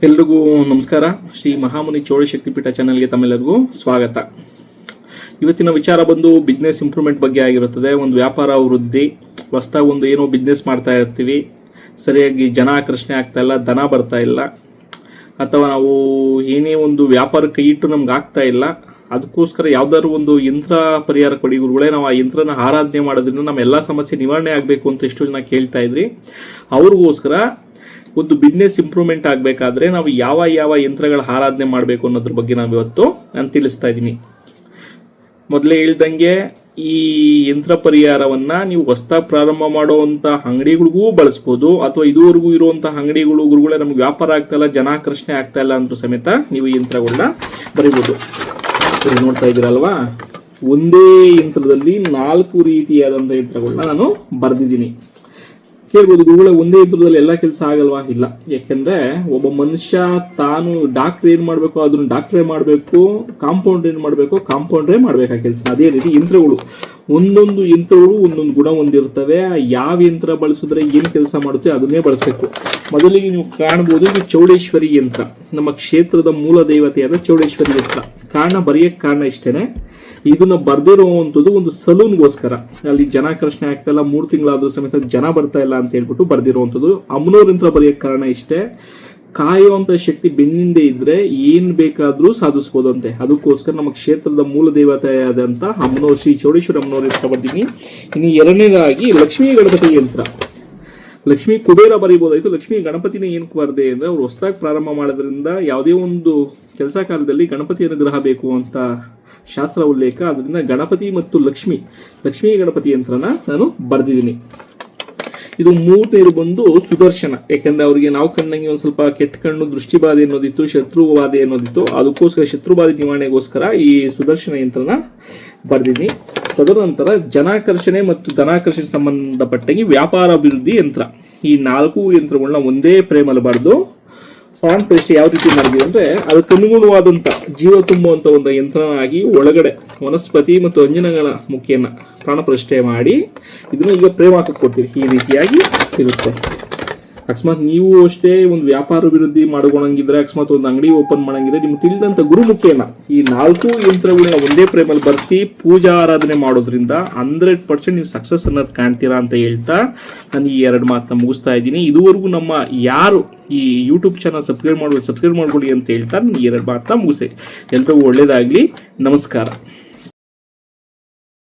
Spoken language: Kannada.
ಎಲ್ರಿಗೂ ನಮಸ್ಕಾರ. ಶ್ರೀ ಮಹಾಮುನಿ ಚೋಳ ಶಕ್ತಿಪೀಠ ಚಾನೆಲ್ಗೆ ತಮ್ಮೆಲ್ಲರಿಗೂ ಸ್ವಾಗತ. ಇವತ್ತಿನ ವಿಚಾರ ಬಂದು ಬಿಸ್ನೆಸ್ ಇಂಪ್ರೂವ್ಮೆಂಟ್ ಬಗ್ಗೆ ಆಗಿರುತ್ತದೆ. ಒಂದು ವ್ಯಾಪಾರ ವೃದ್ಧಿ, ಹೊಸದಾಗಿ ಒಂದು ಏನೋ ಬಿಸ್ನೆಸ್ ಮಾಡ್ತಾ ಇರ್ತೀವಿ, ಸರಿಯಾಗಿ ಜನ ಆಕರ್ಷಣೆ ಆಗ್ತಾ ಇಲ್ಲ, ದನ ಬರ್ತಾ ಇಲ್ಲ, ಅಥವಾ ನಾವು ಏನೇ ಒಂದು ವ್ಯಾಪಾರ ಕೈ ಇಟ್ಟು ನಮ್ಗೆ ಆಗ್ತಾ ಇಲ್ಲ, ಅದಕ್ಕೋಸ್ಕರ ಯಾವ್ದಾದ್ರು ಒಂದು ಯಂತ್ರ ಪರಿಹಾರ ಕೊಡಿ ಗುರುಗಳೇ, ನಾವು ಆ ಯಂತ್ರನ ಆರಾಧನೆ ಮಾಡೋದ್ರಿಂದ ನಮ್ಮ ಎಲ್ಲ ಸಮಸ್ಯೆ ನಿವಾರಣೆ ಆಗಬೇಕು ಅಂತ ಎಷ್ಟು ಜನ ಕೇಳ್ತಾ ಇದ್ರಿ. ಅವ್ರಿಗೋಸ್ಕರ ಒಂದು ಬಿಸ್ನೆಸ್ ಇಂಪ್ರೂವ್ಮೆಂಟ್ ಆಗಬೇಕಾದ್ರೆ ನಾವು ಯಾವ ಯಂತ್ರಗಳ ಆರಾಧನೆ ಮಾಡಬೇಕು ಅನ್ನೋದ್ರ ಬಗ್ಗೆ ನಾನು ತಿಳಿಸ್ತಾ ಇದ್ದೀನಿ. ಮೊದಲೇ ಹೇಳ್ದಂಗೆ ಈ ಯಂತ್ರ ಪರಿಹಾರವನ್ನು ನೀವು ಹೊಸದಾಗಿ ಪ್ರಾರಂಭ ಮಾಡುವಂಥ ಅಂಗಡಿಗಳಿಗೂ ಬಳಸ್ಬೋದು, ಅಥವಾ ಇದುವರೆಗೂ ಇರುವಂಥ ಅಂಗಡಿಗಳು ಗುರುಗಳೇ ನಮ್ಗೆ ವ್ಯಾಪಾರ ಆಗ್ತಾ ಇಲ್ಲ, ಜನಾಕರ್ಷಣೆ ಆಗ್ತಾ ಇಲ್ಲ ಅಂದ್ರೂ ಸಮೇತ ನೀವು ಈ ಯಂತ್ರಗಳನ್ನ ಬರೀಬೋದು. ನೋಡ್ತಾ ಇದ್ದೀರಲ್ವಾ, ಒಂದೇ ಯಂತ್ರದಲ್ಲಿ 4 ರೀತಿಯಾದಂಥ ಯಂತ್ರಗಳನ್ನ ನಾನು ಬರೆದಿದ್ದೀನಿ. ಕೇಳ್ಬೋದು, ಗುರುಗಳೇ ಒಂದೇ ಯಂತ್ರದಲ್ಲಿ ಎಲ್ಲ ಕೆಲಸ ಆಗಲ್ವಾ? ಇಲ್ಲ, ಯಾಕೆಂದರೆ ಒಬ್ಬ ಮನುಷ್ಯ ತಾನು ಡಾಕ್ಟ್ರ್ ಏನು ಮಾಡಬೇಕು ಅದನ್ನು ಡಾಕ್ಟ್ರೇ ಮಾಡಬೇಕು, ಕಾಂಪೌಂಡ್ ಏನು ಮಾಡಬೇಕು ಕಾಂಪೌಂಡ್ರೇ ಮಾಡಬೇಕು ಆ ಕೆಲಸ. ಅದೇ ರೀತಿ ಯಂತ್ರಗಳು, ಒಂದೊಂದು ಯಂತ್ರಗಳು ಒಂದೊಂದು ಗುಣ ಹೊಂದಿರ್ತವೆ. ಯಾವ ಯಂತ್ರ ಬಳಸಿದ್ರೆ ಏನು ಕೆಲಸ ಮಾಡುತ್ತೆ ಅದನ್ನೇ ಬಳಸಬೇಕು. ಮೊದಲಿಗೆ ನೀವು ಕಾಣ್ಬೋದು, ಇದು ಚೌಡೇಶ್ವರಿ ಯಂತ್ರ, ನಮ್ಮ ಕ್ಷೇತ್ರದ ಮೂಲ ದೇವತೆಯಾದ ಚೌಡೇಶ್ವರಿ ಯಂತ್ರ. ಬರೆಯೋಕ್ಕೆ ಕಾರಣ ಇಷ್ಟೇ, ಇದನ್ನ ಬರ್ದಿರುವಂಥದ್ದು ಒಂದು ಸಲೂನ್ಗೋಸ್ಕರ. ಅಲ್ಲಿ ಜನಾಕರ್ಷಣೆ ಆಗ್ತಾ ಇಲ್ಲ, 3 ತಿಂಗಳಾದ್ರೂ ಸಮೇತ ಜನ ಬರ್ತಾ ಇಲ್ಲ ಅಂತ ಹೇಳ್ಬಿಟ್ಟು ಬರ್ದಿರುವಂಥದ್ದು. ಅಮ್ಮನವ್ರ ಯಂತ್ರ ಬರೆಯೋಕ್ಕೆ ಕಾರಣ ಇಷ್ಟೇ, ಕಾಯುವಂಥ ಶಕ್ತಿ ಬೆನ್ನಿಂದೆ ಇದ್ರೆ ಏನು ಬೇಕಾದರೂ ಸಾಧಿಸ್ಬೋದಂತೆ. ಅದಕ್ಕೋಸ್ಕರ ನಮ್ಮ ಕ್ಷೇತ್ರದ ಮೂಲ ದೇವತೆಯಾದಂಥ ಅಮ್ಮನವ್ರು, ಶ್ರೀ ಚೌಡೇಶ್ವರಿ ಅಮ್ಮನವ್ರ ಯಂತ್ರ ಬರ್ತೀನಿ. ಇನ್ನು ಎರಡನೇದಾಗಿ ಲಕ್ಷ್ಮೀ ಗಣಪತಿ ಯಂತ್ರ. ಲಕ್ಷ್ಮೀ ಕುಬೇರ ಬರೀಬೋದಾಯಿತು, ಲಕ್ಷ್ಮೀ ಗಣಪತಿನ ಏನಕ್ಕೆ ಬರದೆ ಅಂದರೆ ಅವ್ರು ಹೊಸದಾಗಿ ಪ್ರಾರಂಭ ಮಾಡೋದ್ರಿಂದ ಯಾವುದೇ ಒಂದು ಕೆಲಸ ಕಾರ್ಯದಲ್ಲಿ ಗಣಪತಿ ಅನುಗ್ರಹ ಬೇಕು ಅಂತ ಶಾಸ್ತ್ರ ಉಲ್ಲೇಖ. ಅದರಿಂದ ಗಣಪತಿ ಮತ್ತು ಲಕ್ಷ್ಮೀ ಗಣಪತಿ ಯಂತ್ರನ ನಾನು ಬರೆದಿದ್ದೀನಿ. ಇದು 3ನೇದು ಬಂದು ಸುದರ್ಶನ. ಯಾಕೆಂದರೆ ಅವರಿಗೆ ನಾವು ಕಂಡಂಗೆ ಒಂದು ಸ್ವಲ್ಪ ಕೆಟ್ಟ ಕಣ್ಣು, ದೃಷ್ಟಿಬಾಧೆ ಅನ್ನೋದಿತ್ತು, ಶತ್ರುಬಾಧೆ ಅನ್ನೋದಿತ್ತು. ಅದಕ್ಕೋಸ್ಕರ ಶತ್ರುಬಾಧೆ ನಿವಾರಣೆಗೋಸ್ಕರ ಈ ಸುದರ್ಶನ ಯಂತ್ರನ ಬರೆದಿದ್ದೀನಿ. ತದನಂತರ ಜನಾಕರ್ಷಣೆ ಮತ್ತು ಧನಾಕರ್ಷಣೆ ಸಂಬಂಧಪಟ್ಟಾಗಿ ವ್ಯಾಪಾರ ಅಭಿವೃದ್ಧಿ ಯಂತ್ರ. ಈ 4 ಯಂತ್ರಗಳನ್ನ ಒಂದೇ ಫ್ರೇಮಲ್ಲಿ ಬರೆದು ಫಾಂಟ್ ಪೇಸ್ಟ್ ಯಾವ ರೀತಿ ಮಾಡಿದ್ವಿ ಅಂದರೆ ಅದಕ್ಕೆ ಅನುಗುಣವಾದಂಥ ಜೀವ ತುಂಬುವಂಥ ಒಂದು ಯಂತ್ರನಾಗಿ ಒಳಗಡೆ ವನಸ್ಪತಿ ಮತ್ತು ಅಂಜನಗಳ ಮುಖೇನ ಪ್ರಾಣಪ್ರತಿಷ್ಠೆ ಮಾಡಿ ಇದನ್ನು ಈಗ ಫ್ರೇಮ್ ಹಾಕಕ್ಕೆ ಕೊಡ್ತೀವಿ. ಈ ರೀತಿಯಾಗಿ ಇರುತ್ತೆ. ಅಕಸ್ಮಾತ್ ನೀವು ಅಷ್ಟೇ ಒಂದು ವ್ಯಾಪಾರ ಅಭಿವೃದ್ಧಿ ಮಾಡ್ಕೊಳಂಗಿದ್ರೆ, ಅಕಸ್ಮಾತ್ ಒಂದು ಅಂಗಡಿ ಓಪನ್ ಮಾಡಂಗಿದ್ರೆ, ನಿಮ್ಗೆ ತಿಳಿದಂಥ ಗುರುಮುಖೇನ ಈ 4 ಯಂತ್ರಗಳನ್ನ ಒಂದೇ ಫ್ರೇಮಲ್ಲಿ ಬರೆಸಿ ಪೂಜಾ ಆರಾಧನೆ ಮಾಡೋದ್ರಿಂದ 100% ನೀವು ಸಕ್ಸಸ್ ಅನ್ನೋದು ಕಾಣ್ತೀರಾ ಅಂತ ಹೇಳ್ತಾ ನಾನು ಈ 2 ಮಾತನ್ನ ಮುಗಿಸ್ತಾ ಇದ್ದೀನಿ. ಇದುವರೆಗೂ ನಮ್ಮ ಯಾರು ಈ ಯೂಟ್ಯೂಬ್ ಚಾನಲ್ ಸಬ್ಸ್ಕ್ರೈಬ್ ಮಾಡ್ಕೊಳ್ಳಿ ಅಂತ ಹೇಳ್ತಾ ನಾನು ಈ 2 ಮಾತನ್ನ ಮುಗಿಸಿ. ಎಲ್ರಿಗೂ ಒಳ್ಳೇದಾಗಲಿ. ನಮಸ್ಕಾರ.